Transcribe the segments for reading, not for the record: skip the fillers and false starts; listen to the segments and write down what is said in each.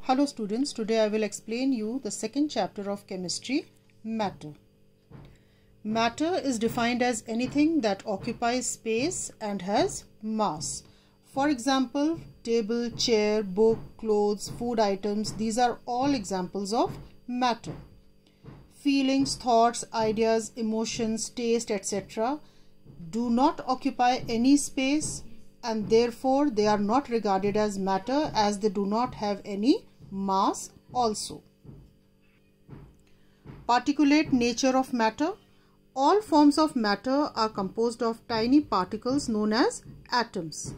Hello students, today I will explain you the second chapter of chemistry, matter. Matter is defined as anything that occupies space and has mass. For example, table, chair, book, clothes, food items, these are all examples of matter. Feelings, thoughts, ideas, emotions, taste, etc. do not occupy any space and therefore they are not regarded as matter as they do not have any mass also. Particulate nature of matter. All forms of matter are composed of tiny particles known as atoms.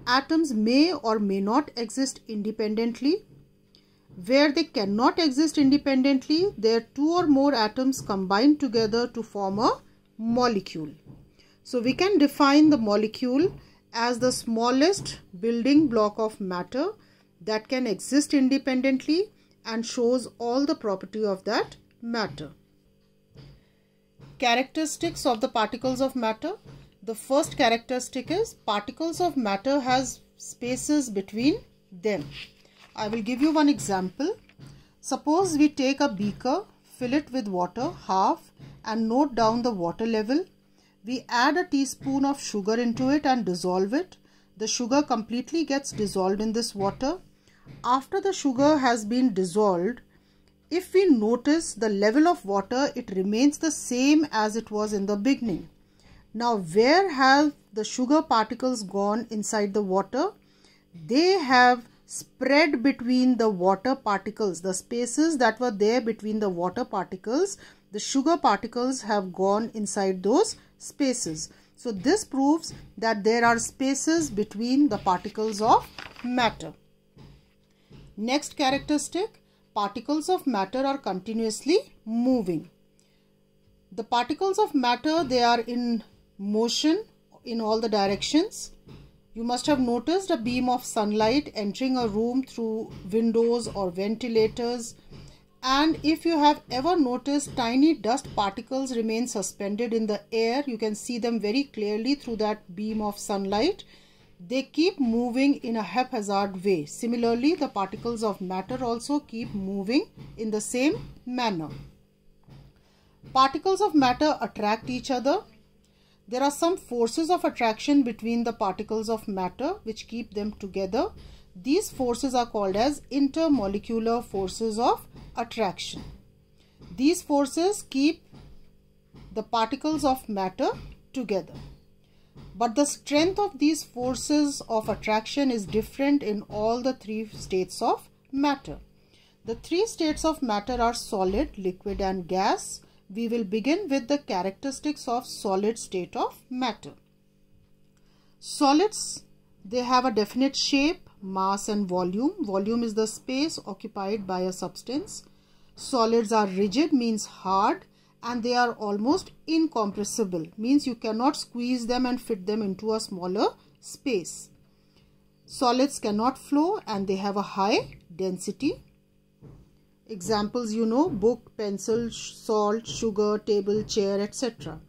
Atoms may or may not exist independently. Where they cannot exist independently, their two or more atoms combine together to form a molecule. So we can define the molecule as the smallest building block of matter that can exist independently and shows all the property of that matter. Characteristics of the particles of matter. The first characteristic is particles of matter has spaces between them. I will give you one example. Suppose we take a beaker, fill it with water half and note down the water level. We add a teaspoon of sugar into it and dissolve it. The sugar completely gets dissolved in this water. After the sugar has been dissolved, if we notice the level of water, it remains the same as it was in the beginning. Now, where have the sugar particles gone inside the water? They have spread between the water particles. The spaces that were there between the water particles, the sugar particles have gone inside those spaces. So this proves that there are spaces between the particles of matter. Next characteristic, particles of matter are continuously moving. The particles of matter, they are in motion in all the directions. You must have noticed a beam of sunlight entering a room through windows or ventilators. And if you have ever noticed tiny dust particles remain suspended in the air, you can see them very clearly through that beam of sunlight. They keep moving in a haphazard way. Similarly, the particles of matter also keep moving in the same manner. Particles of matter attract each other. There are some forces of attraction between the particles of matter which keep them together. These forces are called as intermolecular forces of attraction. These forces keep the particles of matter together. But the strength of these forces of attraction is different in all the three states of matter. The three states of matter are solid, liquid and gas. We will begin with the characteristics of solid state of matter. Solids, they have a definite shape, mass and volume. Volume is the space occupied by a substance. Solids are rigid, means hard, and they are almost incompressible, means you cannot squeeze them and fit them into a smaller space. Solids cannot flow and they have a high density. Examples you know, book, pencil, salt, sugar, table, chair, etc.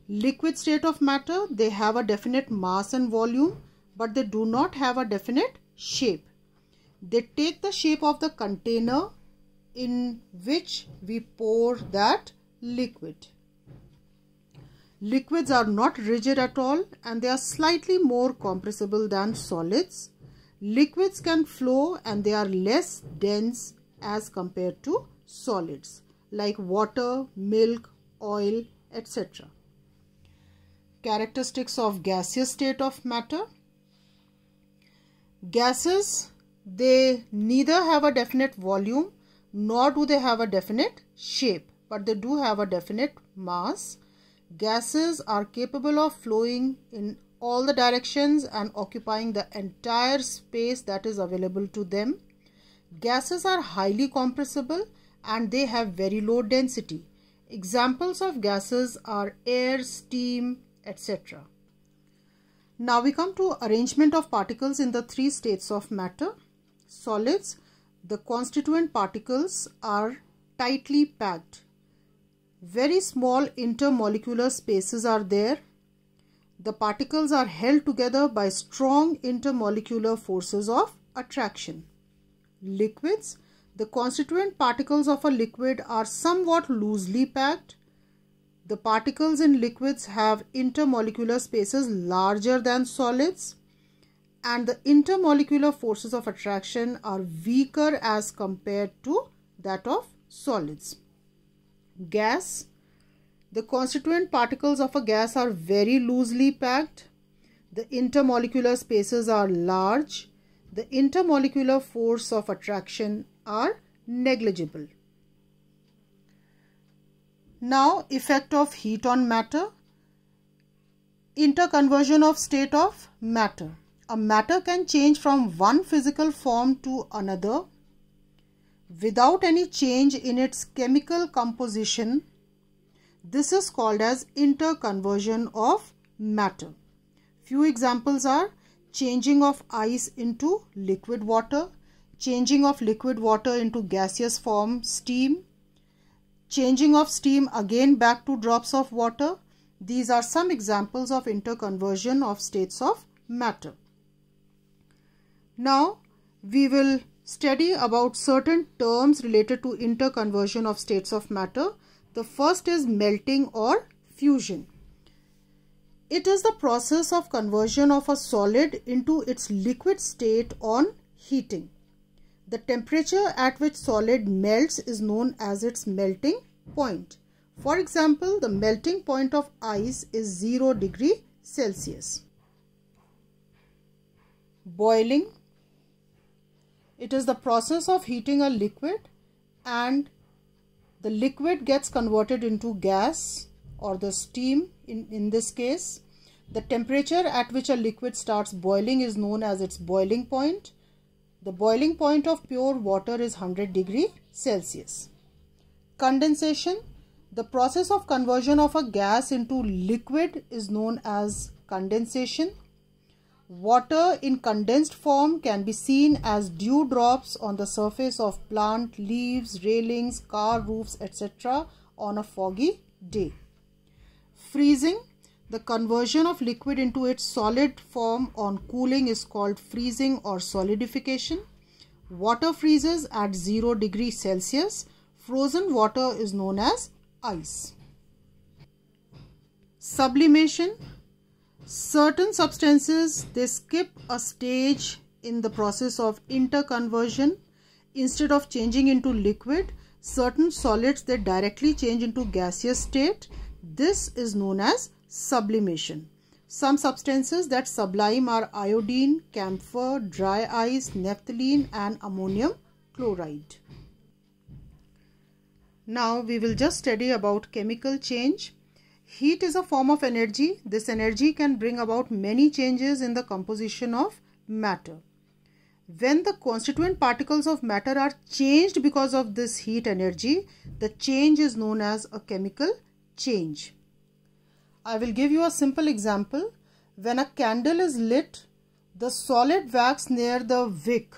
Liquid state of matter, they have a definite mass and volume, but they do not have a definite shape. They take the shape of the container in which we pour that liquid. Liquids are not rigid at all and they are slightly more compressible than solids. Liquids can flow and they are less dense as compared to solids like water, milk, oil, etc. Characteristics of gaseous state of matter. Gases, they neither have a definite volume nor do they have a definite shape, but they do have a definite mass. Gases are capable of flowing in all the directions and occupying the entire space that is available to them. Gases are highly compressible and they have very low density. Examples of gases are air, steam, etc. Now we come to arrangement of particles in the three states of matter. Solids, the constituent particles are tightly packed. Very small intermolecular spaces are there. The particles are held together by strong intermolecular forces of attraction. liquids. The constituent particles of a liquid are somewhat loosely packed. The particles in liquids have intermolecular spaces larger than solids, and the intermolecular forces of attraction are weaker as compared to that of solids. Gas. The constituent particles of a gas are very loosely packed. The intermolecular spaces are large. The intermolecular force of attraction are negligible. Now, effect of heat on matter. Interconversion of state of matter. A matter can change from one physical form to another without any change in its chemical composition. This is called as interconversion of matter. Few examples are changing of ice into liquid water, changing of liquid water into gaseous form steam, changing of steam again back to drops of water. These are some examples of interconversion of states of matter. Now we will study about certain terms related to interconversion of states of matter. The first is melting or fusion. It is the process of conversion of a solid into its liquid state on heating. The temperature at which solid melts is known as its melting point. For example, the melting point of ice is 0 degree Celsius. Boiling. It is the process of heating a liquid and the liquid gets converted into gas or the steam in this case. The temperature at which a liquid starts boiling is known as its boiling point. The boiling point of pure water is 100 degree Celsius. Condensation. The process of conversion of a gas into liquid is known as condensation. Water in condensed form can be seen as dew drops on the surface of plant leaves, railings, car roofs, etc. on a foggy day. Freezing. The conversion of liquid into its solid form on cooling is called freezing or solidification. Water freezes at 0 degree Celsius. Frozen water is known as ice. Sublimation. Certain substances, they skip a stage in the process of interconversion. Instead of changing into liquid, certain solids, they directly change into gaseous state. This is known as sublimation. Some substances that sublime are iodine, camphor, dry ice, naphthalene and ammonium chloride. Now we will just study about chemical change. Heat is a form of energy. This energy can bring about many changes in the composition of matter. When the constituent particles of matter are changed because of this heat energy, the change is known as a chemical change. I will give you a simple example. When a candle is lit, the solid wax near the wick,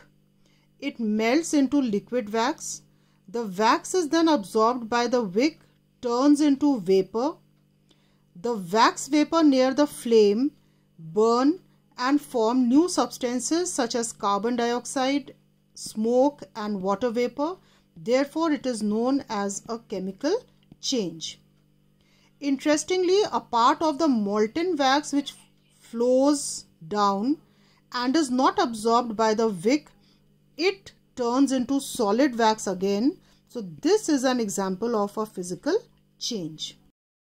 it melts into liquid wax. The wax is then absorbed by the wick, turns into vapor. The wax vapor near the flame burn and form new substances such as carbon dioxide, smoke and water vapor. Therefore, it is known as a chemical change. Interestingly, a part of the molten wax which flows down and is not absorbed by the wick, it turns into solid wax again. So, this is an example of a physical change.